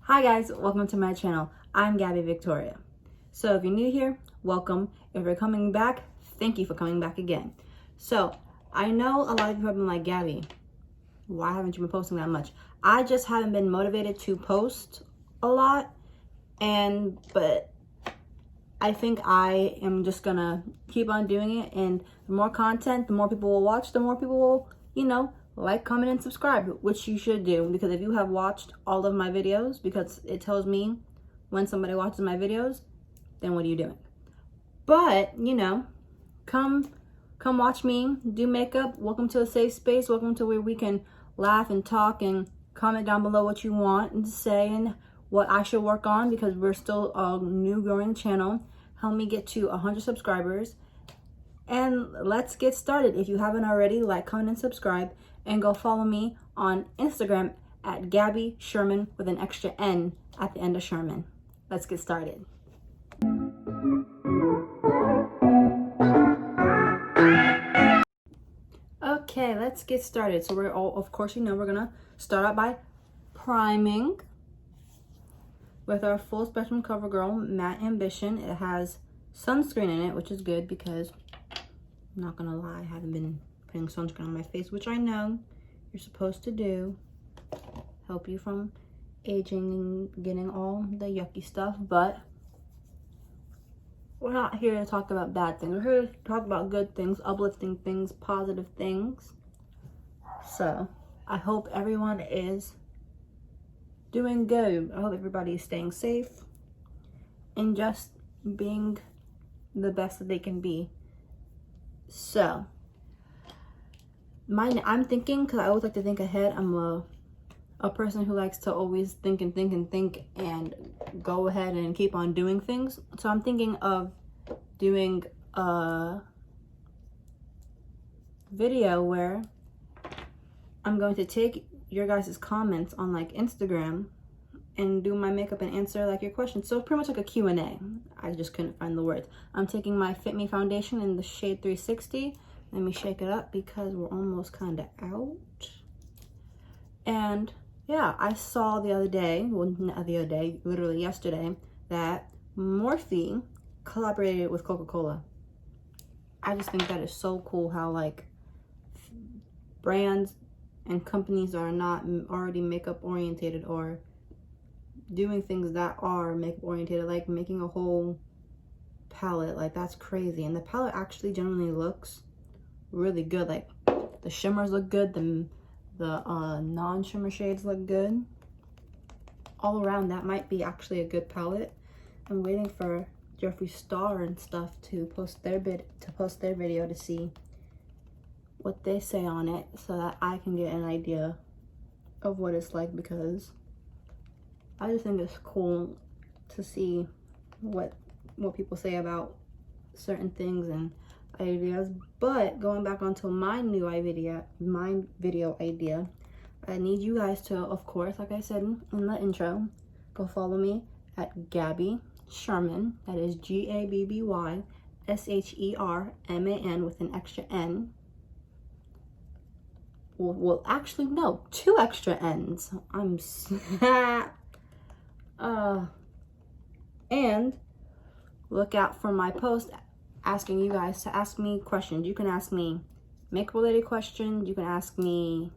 Hi guys, welcome to my channel. I'm Gabby Victoria. So if you're new here, welcome. If you're coming back, thank you for coming back again. So I know a lot of people have been like, Gabby, why haven't you been posting that much? I just haven't been motivated to post a lot, but I think I am just gonna keep on doing it, and the more content, the more people will watch, the more people will, like, comment, and subscribe, which you should do, because if you have watched all of my videos, because it tells me when somebody watches my videos, then what are you doing? But, come watch me do makeup. Welcome to a safe space. Welcome to where we can laugh and talk, and comment down below what you want and say and what I should work on, because we're still a new growing channel. Help me get to 100 subscribers, and let's get started. If you haven't already, like, comment, and subscribe, and go follow me on Instagram at Gabby Sherman with an extra N at the end of Sherman. Let's get started. Okay, let's get started. So we're all, of course, we're gonna start out by priming with our full spectrum CoverGirl Matte Ambition. It has sunscreen in it, which is good because I'm not gonna lie, I haven't been putting sunscreen on my face, which I know you're supposed to do. Help you from aging and getting all the yucky stuff, but we're not here to talk about bad things. We're here to talk about good things, uplifting things, positive things. So I hope everyone is doing good. I hope everybody is staying safe and just being the best that they can be. So I'm thinking, because I always like to think ahead. I'm a person who likes to always think and go ahead and keep on doing things. So I'm thinking of doing a video where I'm going to take your guys' comments on, like, Instagram and do my makeup and answer, like, your questions. So it's pretty much like a Q&A. I just couldn't find the words. I'm taking my Fit Me foundation in the shade 360. Let me shake it up because we're almost kind of out. And yeah, I saw the other day, well, not the other day, literally yesterday, that Morphe collaborated with Coca-Cola. I just think that is so cool how, like, brands and companies are not already makeup orientated or doing things that are makeup orientated, like making a whole palette. Like, that's crazy. And the palette actually generally looks really good. Like, the shimmers look good, the non-shimmer shades look good. All around, that might be actually a good palette. I'm waiting for Jeffree Star and stuff to post their video to see what they say on it, so that I can get an idea of what it's like, because I just think it's cool to see what people say about certain things and ideas. But going back onto my video idea, I need you guys to, of course, like I said in the intro, go follow me at Gabby Sherman. That is GABBY SHERMAN with an extra N. Well, actually, no, 2 extra N's. And look out for my post asking you guys to ask me questions. You can ask me makeup related questions. You can ask me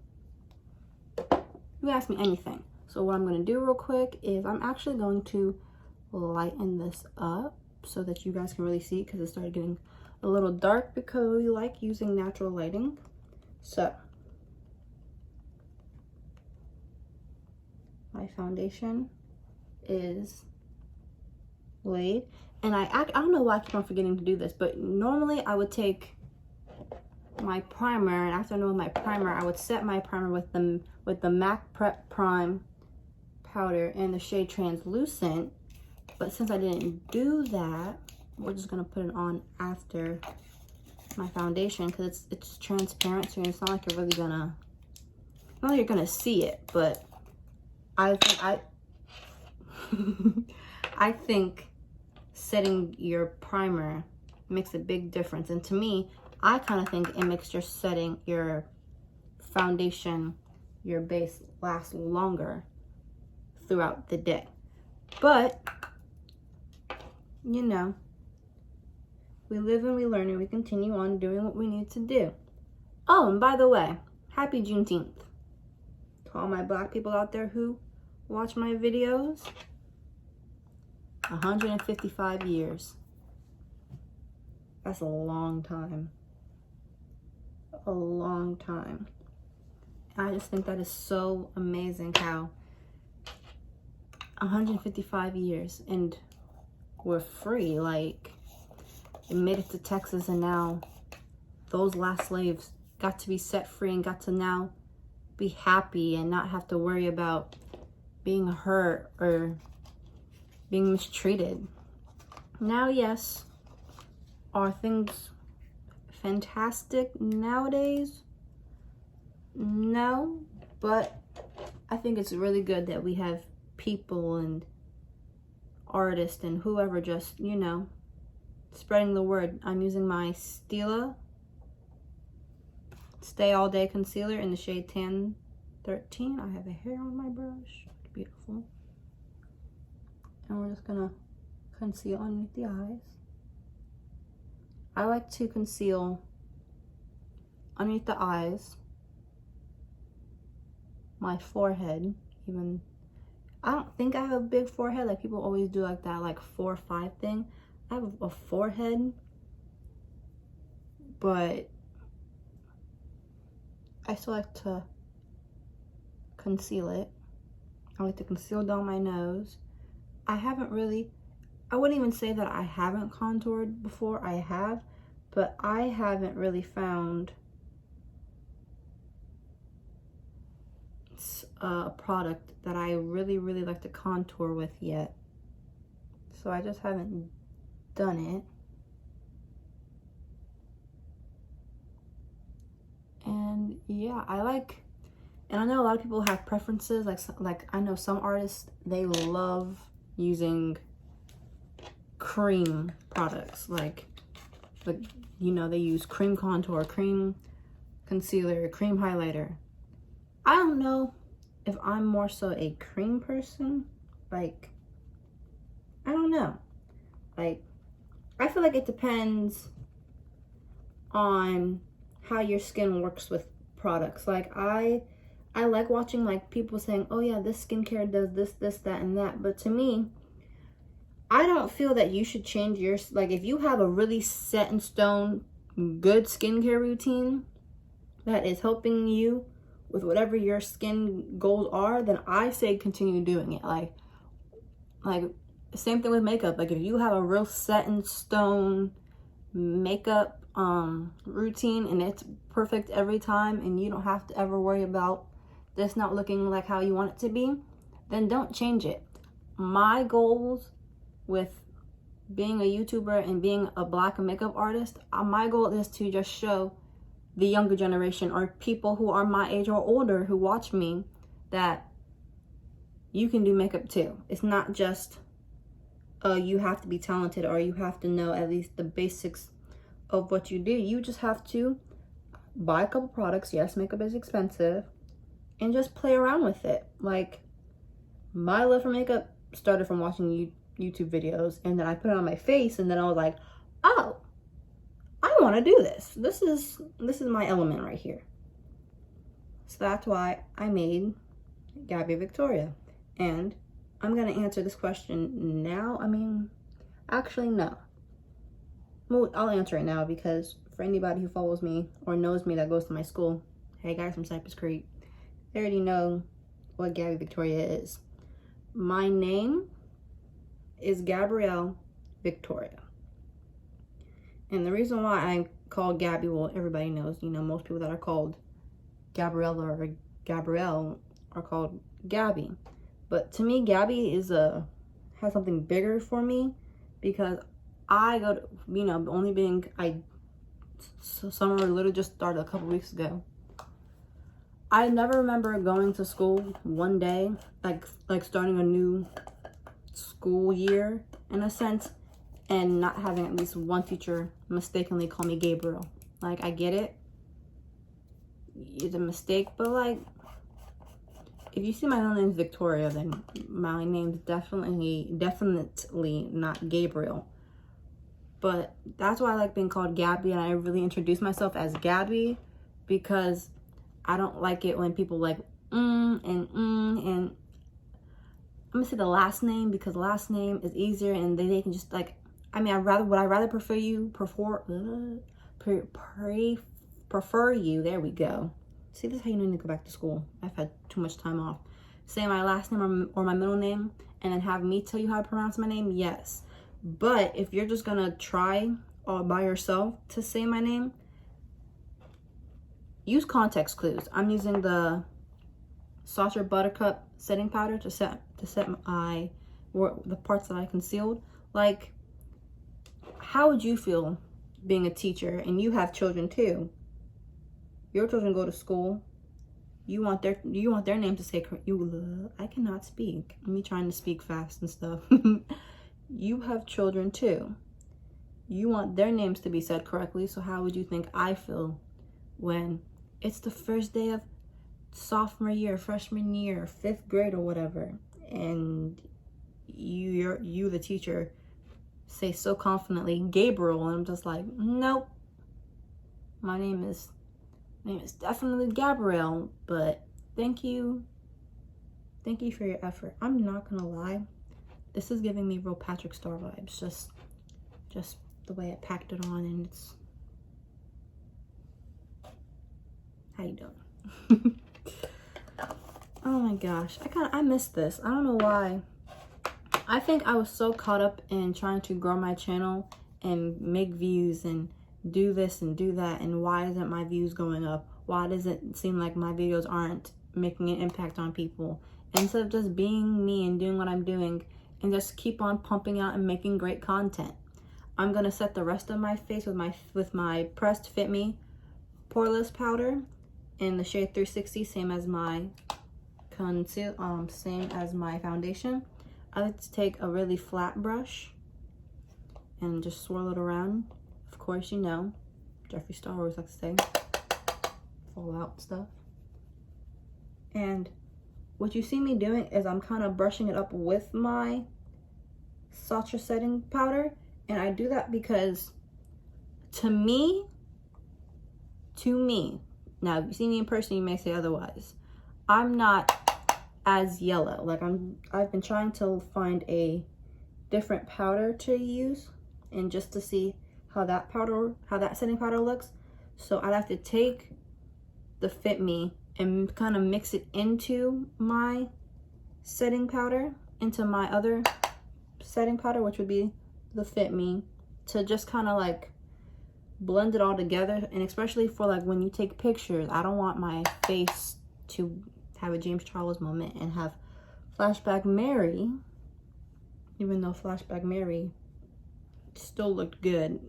anything. So what I'm going to do real quick is I'm actually going to lighten this up so that you guys can really see it, because it started getting a little dark, because we like using natural lighting. So my foundation is laid, and I don't know why I keep on forgetting to do this, but normally I would take my primer, and after knowing my primer, I would set my primer with the MAC Prep Prime powder in the shade Translucent. But since I didn't do that, we're just gonna put it on after my foundation, because it's transparent, so it's not like you're really gonna, not like you're gonna see it. But I think setting your primer makes a big difference. And to me, I kind of think it makes your setting, your foundation, your base last longer throughout the day. But, you know, we live and we learn, and we continue on doing what we need to do. Oh, and by the way, happy Juneteenth. To all my Black people out there who watch my videos, 155 years. That's a long time. A long time. I just think that is so amazing how 155 years and we're free. Like, it made it to Texas, and now those last slaves got to be set free and got to now be happy and not have to worry about being hurt or being mistreated. Now, yes, are things fantastic nowadays? No, but I think it's really good that we have people and artists and whoever just, you know, spreading the word. I'm using my Stila Stay All Day Concealer in the shade Tan 13. I have a hair on my brush. Beautiful. And we're just gonna conceal underneath the eyes. I like to conceal underneath the eyes, my forehead, even. I don't think I have a big forehead like people always do, like that like 4 or 5 thing. I have a forehead, but I still like to conceal it. I like to conceal down my nose. I wouldn't even say that I haven't contoured before. I have, but I haven't really found a product that I really like to contour with yet. So I just haven't done it. And yeah, and I know a lot of people have preferences. Like I know some artists, they love using cream products. Like you know, they use cream contour, cream concealer, cream highlighter. I don't know if I'm more so a cream person. Like, I don't know. Like, I feel like it depends on how your skin works with products. Like, I like watching like people saying, oh yeah, this skincare does this, that, and that. But to me, I don't feel that you should change your, like, if you have a really set in stone good skincare routine that is helping you with whatever your skin goals are, then I say continue doing it. Like same thing with makeup. Like, if you have a real set in stone makeup routine and it's perfect every time and you don't have to ever worry about this not looking like how you want it to be, then don't change it. My goals with being a YouTuber and being a Black makeup artist, my goal is to just show the younger generation or people who are my age or older who watch me that you can do makeup too. It's not just you have to be talented or you have to know at least the basics of what you do. You just have to buy a couple products. Yes, makeup is expensive, and just play around with it. Like, my love for makeup started from watching YouTube videos, and then I put it on my face, and then I was like, oh, I want to do this. This is my element right here. So that's why I made Gabby Victoria. And I'm going to answer this question now. I mean, actually, no. Well, I'll answer it now because for anybody who follows me or knows me that goes to my school, hey guys from Cypress Creek, they already know what Gabby Victoria is. My name is Gabrielle Victoria. And the reason why I call Gabby, well, everybody knows, you know, most people that are called Gabriella or Gabrielle are called Gabby. But to me, Gabby has something bigger for me because I go to, you know, summer literally just started a couple weeks ago. I never remember going to school one day, like starting a new school year in a sense, and not having at least one teacher mistakenly call me Gabriel. Like, I get it, it's a mistake, but like, if you see my middle name is Victoria, then my name's definitely not Gabriel. But that's why I like being called Gabby, and I really introduce myself as Gabby because I don't like it when people like and I'm gonna say the last name because last name is easier and they can just like, I mean, would I rather prefer you, prefer you, there we go. See, this is how you need to go back to school. I've had too much time off. Say my last name or my middle name and then have me tell you how to pronounce my name, yes. But if you're just gonna try all by yourself to say my name, use context clues. I'm using the Sacher Buttercup setting powder to set my the parts that I concealed. Like, how would you feel being a teacher and you have children too? Your children go to school. You want their name to say I cannot speak. Me trying to speak fast and stuff. You have children too. You want their names to be said correctly. So how would you think I feel when it's the first day of sophomore year, freshman year, 5th grade or whatever, and you the teacher say so confidently Gabriel, and I'm just like, nope. My name is definitely Gabrielle, but thank you for your effort. I'm not gonna lie, this is giving me real Patrick Star vibes, just the way I packed it on, and it's, how you doing? Oh my gosh, I missed this. I don't know why. I think I was so caught up in trying to grow my channel and make views and do this and do that, and why isn't my views going up? Why does it seem like my videos aren't making an impact on people? Instead of just being me and doing what I'm doing and just keep on pumping out and making great content. I'm gonna set the rest of my face with my pressed Fit Me poreless powder in the shade 360, same as my same as my foundation. I like to take a really flat brush and just swirl it around. Of course, you know, Jeffree Star always likes to say, fallout stuff. And what you see me doing is I'm kind of brushing it up with my Sacher setting powder. And I do that because to me, now if you see me in person, you may say otherwise. I'm not as yellow. Like I've been trying to find a different powder to use and just to see how that setting powder looks. So I have to take the Fit Me and kind of mix it into my setting powder, into my other setting powder, which would be the Fit Me, to just kind of like blend it all together. And especially for like when you take pictures, I don't want my face to have a James Charles moment and have Flashback Mary, even though Flashback Mary still looked good.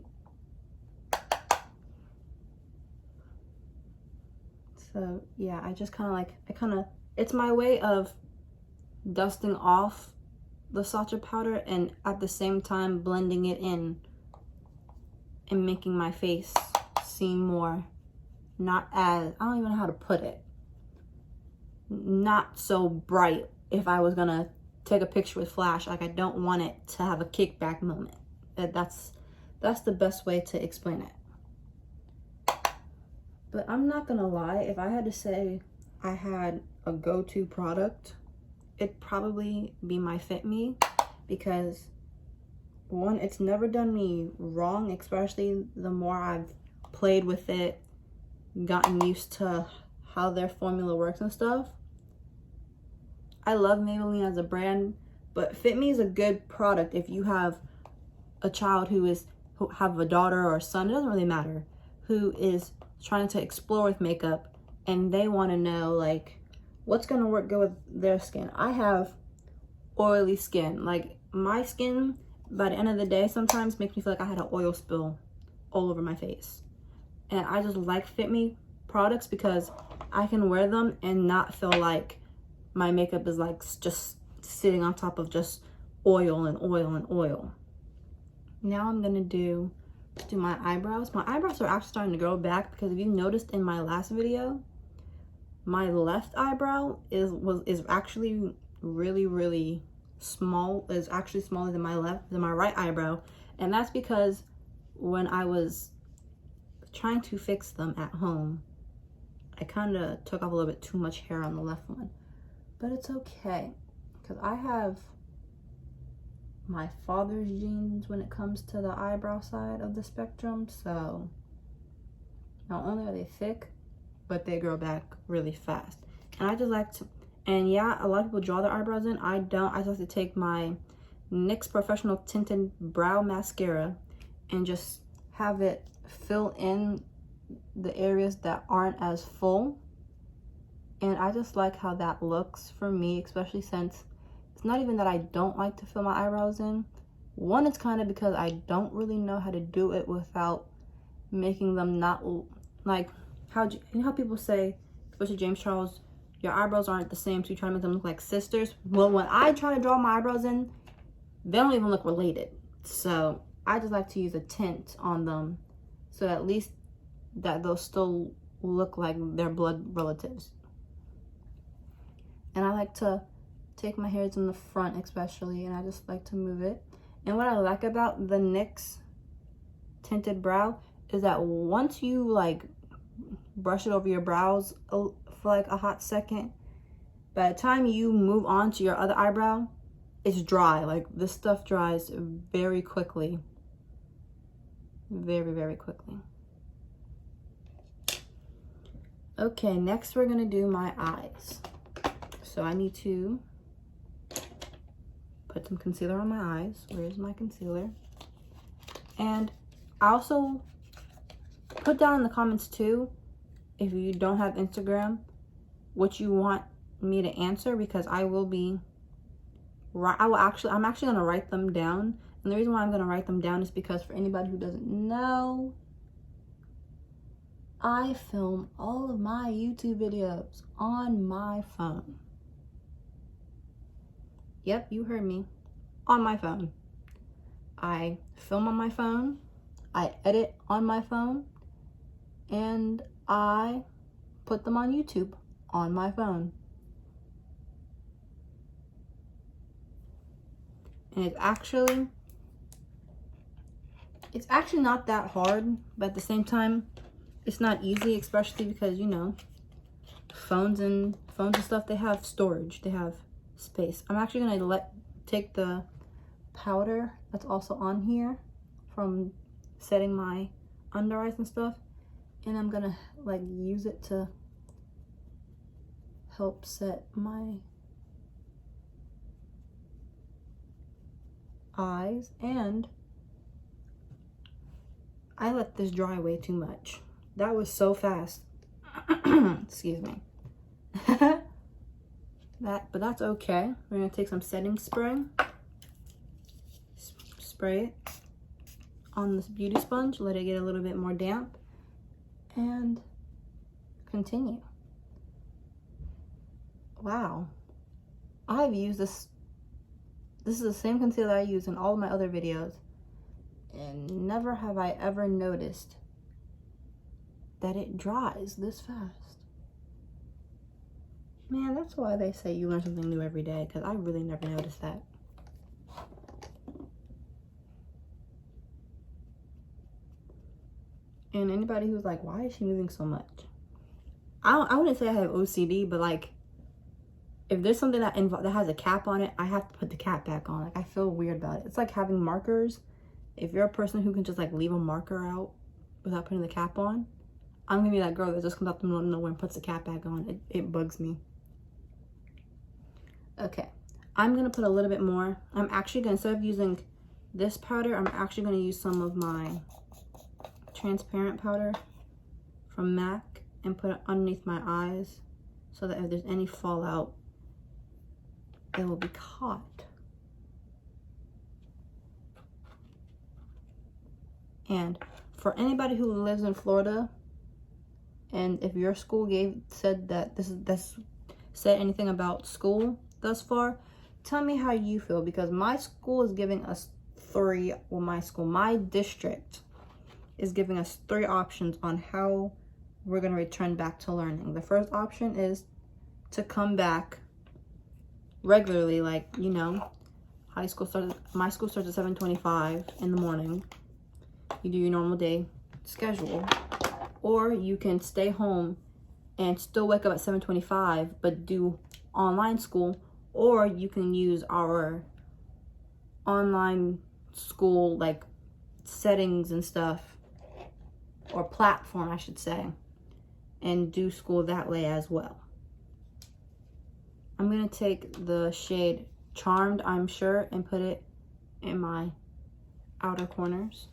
So yeah, I just kind of it's my way of dusting off the Sacher powder and at the same time blending it in and making my face seem more, not as, I don't even know how to put it, not so bright. If I was gonna take a picture with flash, like I don't want it to have a kickback moment. That's the best way to explain it. But I'm not gonna lie, if I had to say I had a go-to product, it'd probably be my Fit Me, because one, it's never done me wrong, especially the more I've played with it, gotten used to how their formula works and stuff. I love Maybelline as a brand, but Fit Me is a good product if you have a child who have a daughter or a son, it doesn't really matter, who is trying to explore with makeup and they want to know like what's going to work good with their skin. I have oily skin. Like my skin by the end of the day sometimes makes me feel like I had an oil spill all over my face. And I just like Fit Me products because I can wear them and not feel like my makeup is like just sitting on top of just oil and oil and oil. Now I'm gonna do my eyebrows. My eyebrows are actually starting to grow back because if you noticed in my last video, my left eyebrow is actually really small. Is actually smaller than my right eyebrow, and that's because when I was trying to fix them at home, I kind of took off a little bit too much hair on the left one. But it's okay, because I have my father's genes when it comes to the eyebrow side of the spectrum. So not only are they thick, but they grow back really fast. And I just like to, and yeah, a lot of people draw their eyebrows in. I don't. I just like to take my NYX Professional Tinted Brow Mascara and just have it fill in the areas that aren't as full. And I just like how that looks for me, especially since it's not even that I don't like to fill my eyebrows in. One, it's kind of because I don't really know how to do it without making them not like, you know how people say, especially James Charles, your eyebrows aren't the same, so you try to make them look like sisters. Well, when I try to draw my eyebrows in, they don't even look related. So I just like to use a tint on them, so at least that they'll still look like their blood relatives. And I like to take my hairs in the front especially, and I just like to move it. And what I like about the NYX Tinted Brow is that once you like brush it over your brows for like a hot second, by the time you move on to your other eyebrow, it's dry. Like, this stuff dries very quickly. Very quickly. Okay, next we're gonna do my eyes. So I need to put some concealer on my eyes. Where's my concealer? And I also put down in the comments too, if you don't have Instagram, what you want me to answer, because I'm actually gonna write them down. And the reason why I'm gonna write them down is because, for anybody who doesn't know, I film all of my YouTube videos on my phone. Yep, you heard me. On my phone. I film on my phone, I edit on my phone, and I put them on YouTube on my phone. And it's actually not that hard, but at the same time, it's not easy, especially because, you know, phones and stuff, they have storage, they have space. I'm actually gonna take the powder that's also on here from setting my under eyes and stuff, and I'm gonna like use it to help set my eyes. And I let this dry way too much. That was so fast. Excuse me. But that's okay. We're gonna take some setting spray, spray it on this beauty sponge, let it get a little bit more damp, and continue. Wow, I've used this is the same concealer I use in all of my other videos, and never have I ever noticed that it dries this fast. Man, that's why they say you learn something new every day, because I really never noticed that. And anybody who's like, why is she moving so much? I wouldn't say I have OCD, but like, if there's something that has a cap on it, I have to put the cap back on. Like, I feel weird about it. It's like having markers. If you're a person who can just like leave a marker out without putting the cap on, I'm gonna be that girl that just comes out the middle of nowhere and puts the cap back on. It bugs me. Okay, I'm gonna put a little bit more. I'm actually gonna, instead of using this powder, I'm actually gonna use some of my transparent powder from MAC and put it underneath my eyes, so that if there's any fallout, it will be caught. And for anybody who lives in Florida, and if your school said anything about school thus far, tell me how you feel, because my school is giving us my district is giving us 3 options on how we're going to return back to learning. The first option is to come back regularly, like, you know, my school starts at 7:25 in the morning. You do your normal day schedule. Or you can stay home and still wake up at 7:25 but do online school, or you can use our online school like settings and stuff, or platform I should say, and do school that way as well. I'm gonna take the shade Charmed, I'm Sure, and put it in my outer corners.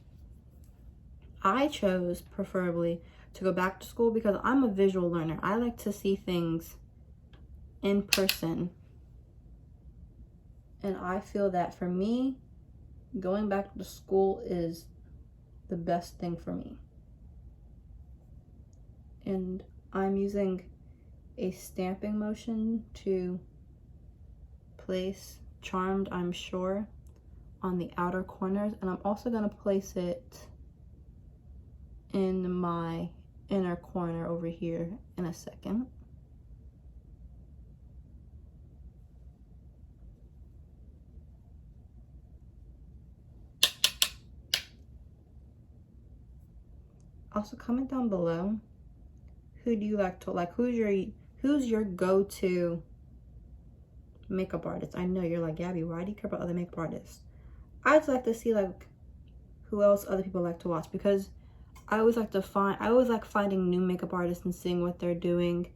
I chose preferably to go back to school because I'm a visual learner. I like to see things in person. And I feel that for me, going back to school is the best thing for me. And I'm using a stamping motion to place Charmed, I'm Sure on the outer corners. And I'm also going to place it in my inner corner over here in a second. Also, comment down below, who do you like to, like, who's your go-to makeup artist? I know you're like, Gabby, why do you care about other makeup artists? I'd like to see like who else other people like to watch, because I always like finding new makeup artists and seeing what they're doing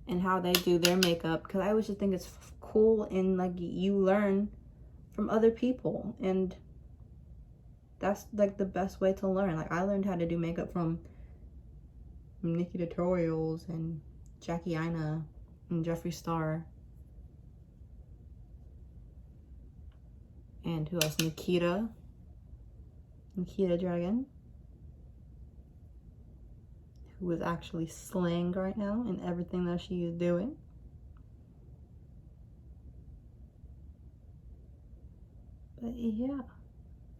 and how they do their makeup, because I always just think it's cool and like you learn from other people, and that's like the best way to learn. Like, I learned how to do makeup from Nikki Tutorials and Jackie Aina and Jeffree Star. And who else? Nikita Dragon, who is actually slaying right now in everything that she is doing. But yeah.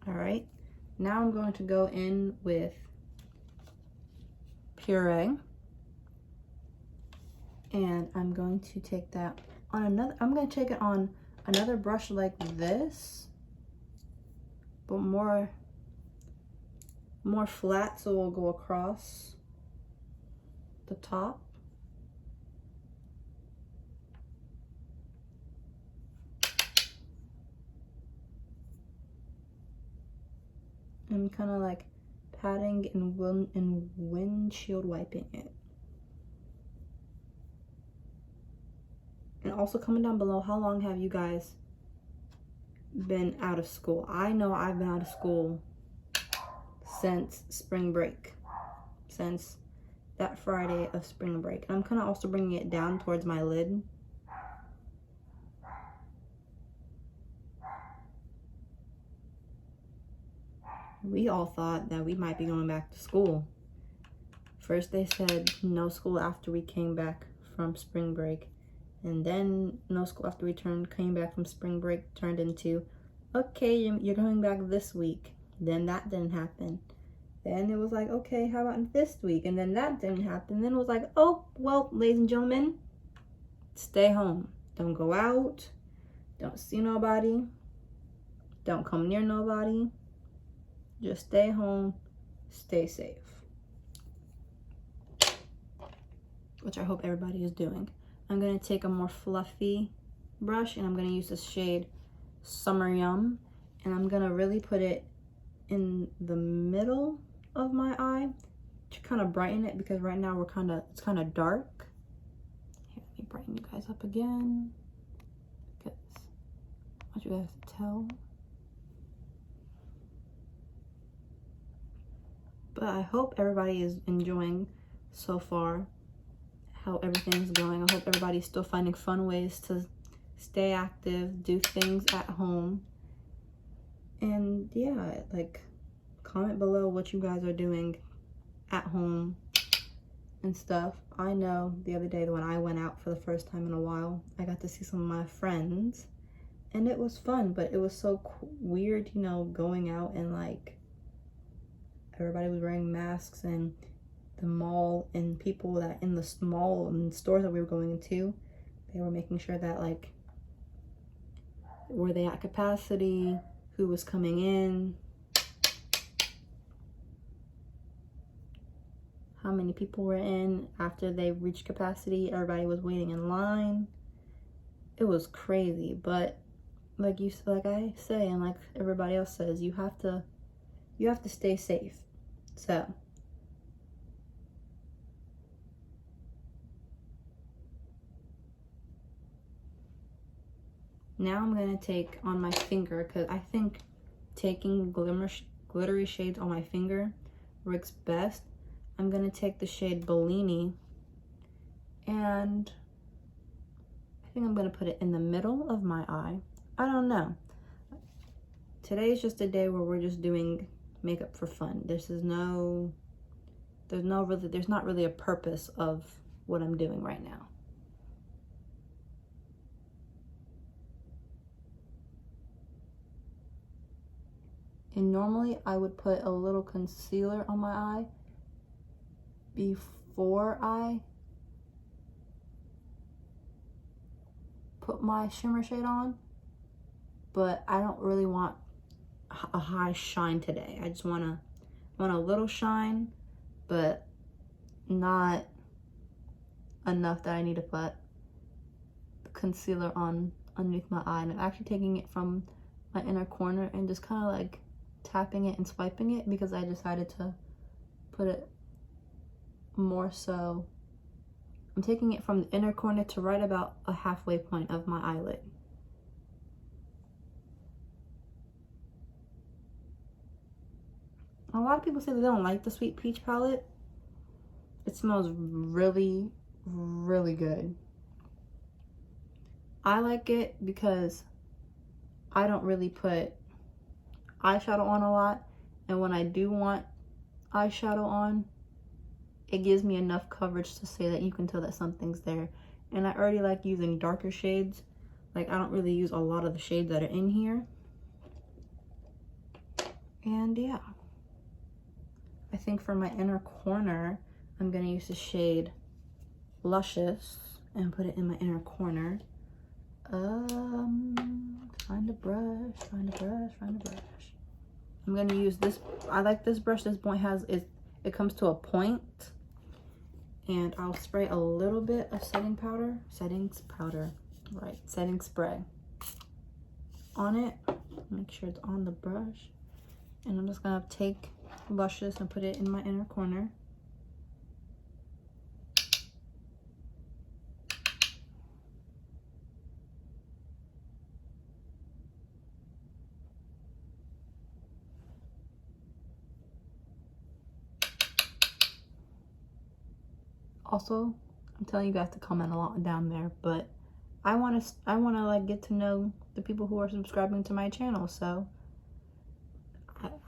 Alright. Now I'm going to go in with Puree. And I'm going to take that on I'm going to take it on another brush like this, but more flat, so we'll go across the top. And kind of like patting and windshield wiping it. And also comment down below, how long have you guys been out of school? I know I've been out of school since spring break, since that Friday of spring break. And I'm kind of also bringing it down towards my lid. We all thought that we might be going back to school. First they said no school after we came back from spring break. And then no school after we came back from spring break turned into, okay, you're coming back this week. Then that didn't happen. Then it was like, okay, how about this week? And then that didn't happen. Then it was like, oh, well, ladies and gentlemen, stay home. Don't go out. Don't see nobody. Don't come near nobody. Just stay home. Stay safe. Which I hope everybody is doing. I'm going to take a more fluffy brush, and I'm going to use this shade Summer Yum, and I'm going to really put it in the middle of my eye to kind of brighten it, because right now it's kind of dark. Here, let me brighten you guys up again, because I want you guys to tell. But I hope everybody is enjoying so far how everything's going. I hope everybody's still finding fun ways to stay active, do things at home. And yeah, like, comment below what you guys are doing at home and stuff. I know the other day when I went out for the first time in a while, I got to see some of my friends, and it was fun, but it was so weird, you know, going out and like everybody was wearing masks and the mall and people that in the mall and stores that we were going into, they were making sure that like, were they at capacity, who was coming in, how many people were in after they reached capacity. Everybody was waiting in line. It was crazy, but like I say, and like everybody else says, you have to stay safe. So now I'm gonna take on my finger, because I think taking glittery shades on my finger works best. I'm gonna take the shade Bellini, and I think I'm gonna put it in the middle of my eye. I don't know. Today's just a day where we're just doing makeup for fun. There's not really a purpose of what I'm doing right now. And normally I would put a little concealer on my eye before I put my shimmer shade on, but I don't really want a high shine today. I just want a little shine, but not enough that I need to put concealer on underneath my eye. And I'm actually taking it from my inner corner and just kind of like tapping it and swiping it, because I decided to put it more so. I'm taking it from the inner corner to right about a halfway point of my eyelid. A lot of people say they don't like the Sweet Peach palette. It smells really, really good. I like it because I don't really put eyeshadow on a lot, and when I do want eyeshadow on, it gives me enough coverage to say that you can tell that something's there. And I already like using darker shades. Like, I don't really use a lot of the shades that are in here. And yeah, I think for my inner corner, I'm gonna use the shade Luscious and put it in my inner corner. Find a brush. I'm gonna use this. I like this brush. This point it comes to a point, and I'll spray a little bit of setting spray on it. Make sure it's on the brush, and I'm just gonna take Luscious and put it in my inner corner. Also, I'm telling you guys to comment a lot down there, but I want to like get to know the people who are subscribing to my channel. So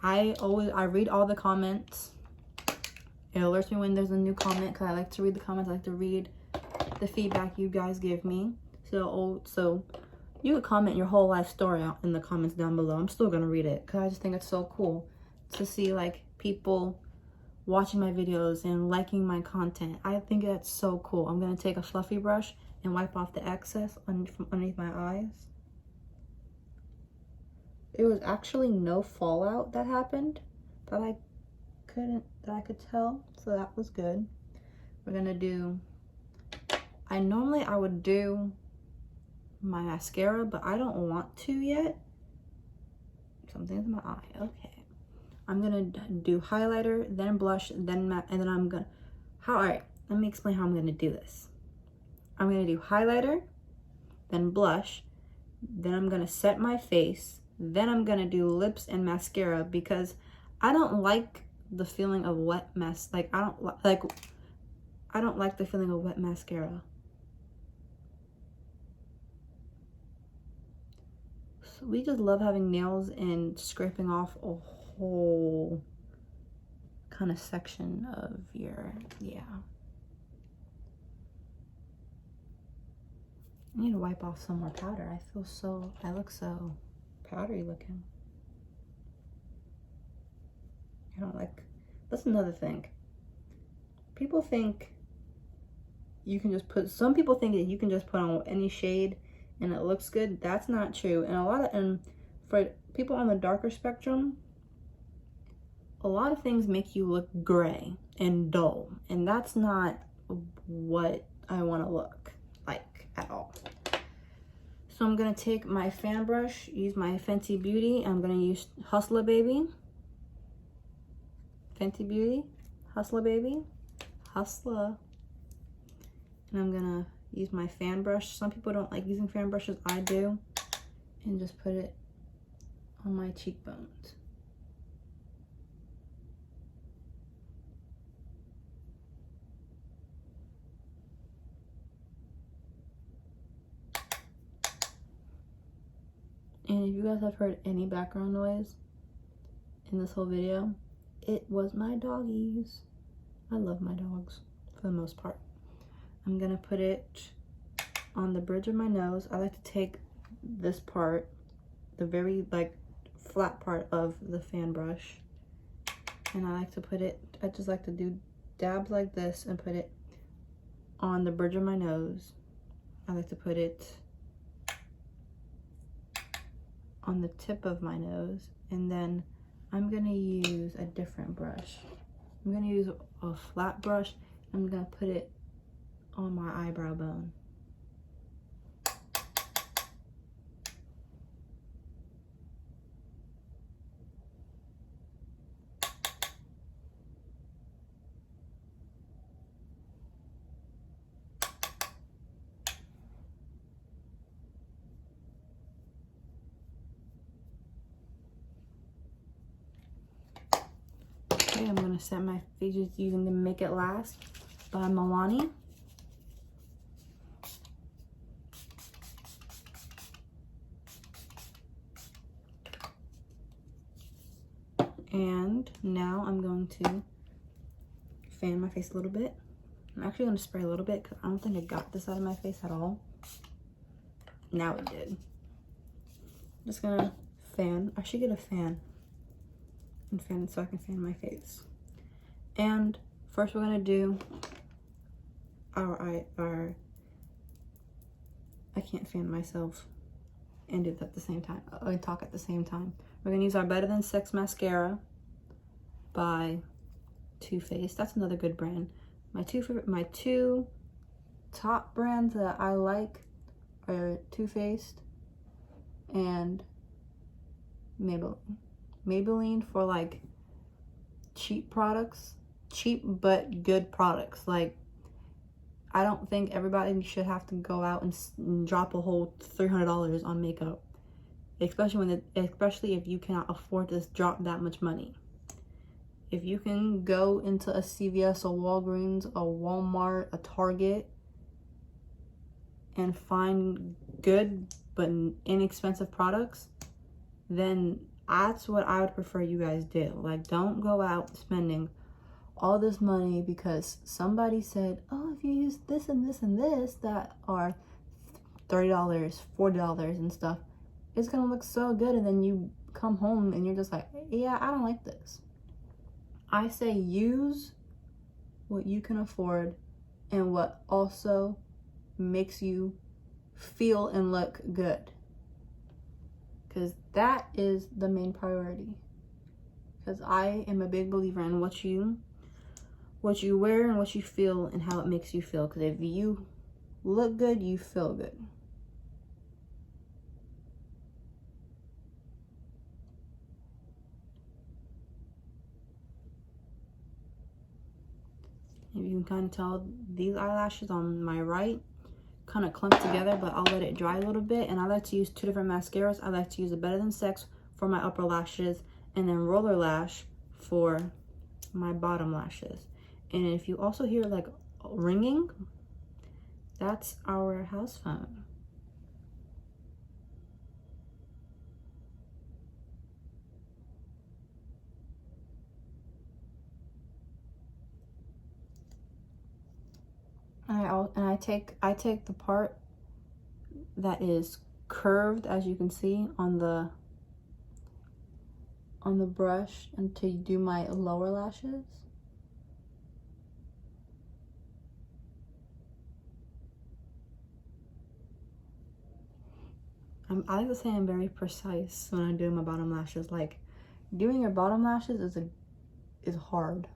I read all the comments. It alerts me when there's a new comment, because I like to read the comments. I like to read the feedback you guys give me. So you could comment your whole life story in the comments down below. I'm still gonna read it, because I just think it's so cool to see like people watching my videos and liking my content. I think that's so cool. I'm gonna take a fluffy brush and wipe off the excess from underneath my eyes. There was actually no fallout that happened that I could tell, so that was good. We're gonna do, I would do my mascara, but I don't want to yet. Something's in my eye. Okay. I'm gonna do highlighter, then blush, then matte, and then alright, let me explain how I'm gonna do this. I'm gonna do highlighter, then blush, then I'm gonna set my face, then I'm gonna do lips and mascara, because I don't like the feeling of wet I don't like the feeling of wet mascara. So we just love having nails and scraping off a whole kind of section of your, yeah. I need to wipe off some more powder. I look so powdery looking. I don't like, that's another thing. people think you can just put, some people think that you can just put on any shade and it looks good. That's not true. And for people on the darker spectrum, a lot of things make you look gray and dull, and that's not what I want to look like at all. So I'm gonna take my fan brush, use my Fenty Beauty. I'm gonna use Hustler Baby. Fenty Beauty, Hustler Baby, Hustler. And I'm gonna use my fan brush. Some people don't like using fan brushes, I do. And just put it on my cheekbones. And if you guys have heard any background noise in this whole video, it was my doggies. I love my dogs for the most part. I'm gonna put it on the bridge of my nose. I like to take this part, the very like flat part of the fan brush, and I like to put it, I just like to do dabs like this and put it on the bridge of my nose. I like to put it on the tip of my nose, and then I'm gonna use a different brush. I'm gonna use a flat brush. I'm gonna put it on my eyebrow bone. Okay, I'm gonna set my face using the Make It Last by Milani. And now I'm going to fan my face a little bit. I'm actually going to spray a little bit because I don't think I got this out of my face at all. Now it did. I'm just going to fan. I should get a fan and fan so I can fan my face. And first we're going to do our I can't fan myself and do that at the same time. I talk at the same time. We're gonna use our Better Than Sex mascara by Too Faced. That's another good brand. My two top brands that I like are Too Faced and Maybelline. Maybelline for like cheap products, cheap but good products. Like, I don't think everybody should have to go out and drop a whole $300 on makeup, especially if you cannot afford to drop that much money. If you can go into a CVS, a Walgreens, a Walmart, a Target, and find good but inexpensive products, then that's what I would prefer you guys do. Like, don't go out spending all this money because somebody said, oh, if you use this and this and this that are $30, $40 and stuff, it's gonna look so good, and then you come home and you're just like, yeah, I don't like this. I say use what you can afford and what also makes you feel and look good, because that is the main priority. Because I am a big believer in what you wear and what you feel and how it makes you feel. Because if you look good, you feel good. If you can kind of tell, these eyelashes on my right kind of clumped together, but I'll let it dry a little bit. And I like to use two different mascaras. I like to use the Better Than Sex for my upper lashes, and then Roller Lash for my bottom lashes. And if you also hear like ringing, that's our house phone. I take the part that is curved, as you can see on the brush, and to do my lower lashes. I like to say I'm very precise when I'm doing my bottom lashes. Like, doing your bottom lashes is hard.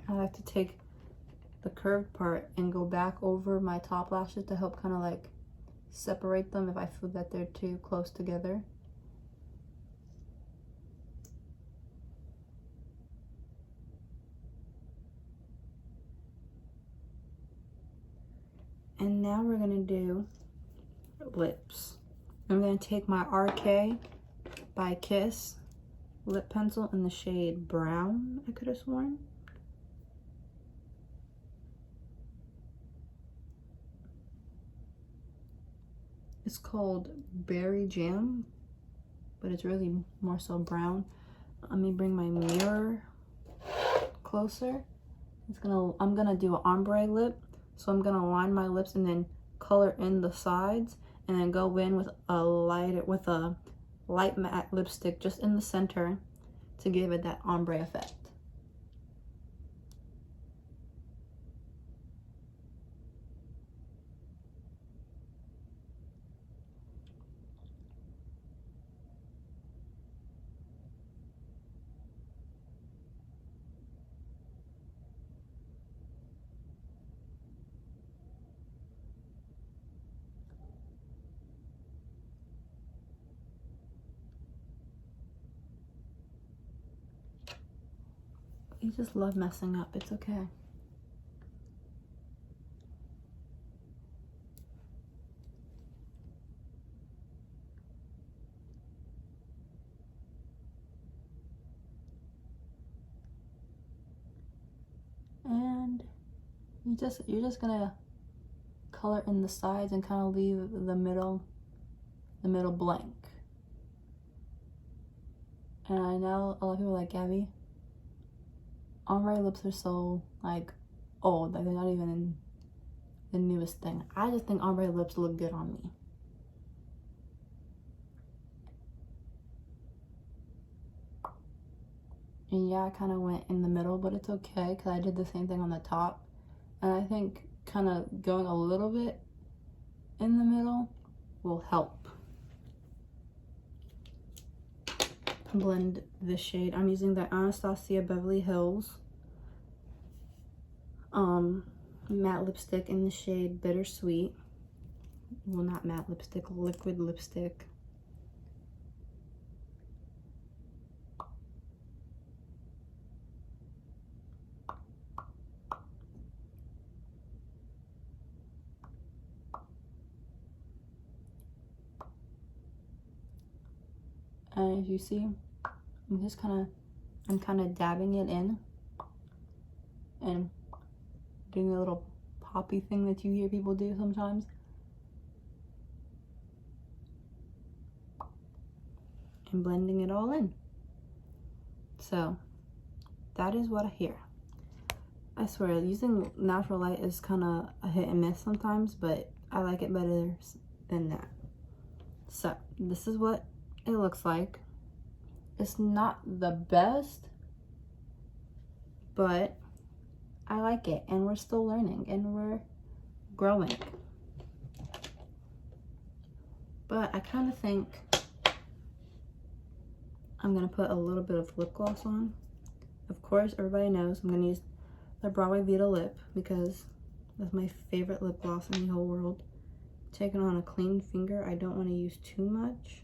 I like to take the curved part and go back over my top lashes to help kind of like separate them if I feel that they're too close together. And now we're gonna do lips. I'm gonna take my RK by Kiss lip pencil in the shade Brown, I could have sworn. It's called Berry Jam, but it's really more so brown. Let me bring my mirror closer. I'm gonna do an ombre lip. So I'm gonna line my lips and then color in the sides, and then go in with a light matte lipstick just in the center to give it that ombre effect. You just love messing up, it's okay. And you're just gonna color in the sides and kind of leave the middle blank. And I know a lot of people are like, Gabby, ombre lips are so like old, like they're not even the newest thing. I just think ombre lips look good on me. And yeah, I kind of went in the middle, but it's okay because I did the same thing on the top. And I think kind of going a little bit in the middle will help blend this shade. I'm using the Anastasia Beverly Hills matte lipstick in the shade Bittersweet. Well, not matte lipstick, liquid lipstick. And as you see, I'm kind of dabbing it in and doing a little poppy thing that you hear people do sometimes. And blending it all in. So that is what I hear. I swear, using natural light is kind of a hit and miss sometimes, but I like it better than that. So this is what it looks like. It's not the best, but I like it, and we're still learning and we're growing. But I kind of think I'm gonna put a little bit of lip gloss on. Of course, everybody knows I'm gonna use the Broadway Vita Lip because that's my favorite lip gloss in the whole world. Taking on a clean finger, I don't want to use too much.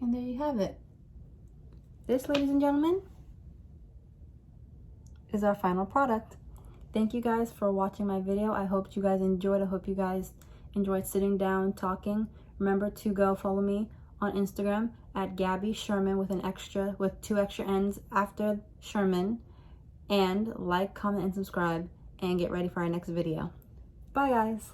And there you have it. This, ladies and gentlemen, is our final product. Thank you guys for watching my video. I hope you guys enjoyed. I hope you guys enjoyed sitting down talking. Remember to go follow me on Instagram at Gabby Sherman with two extra N's after Sherman, and like, comment, and subscribe. and get ready for our next video. Bye, guys.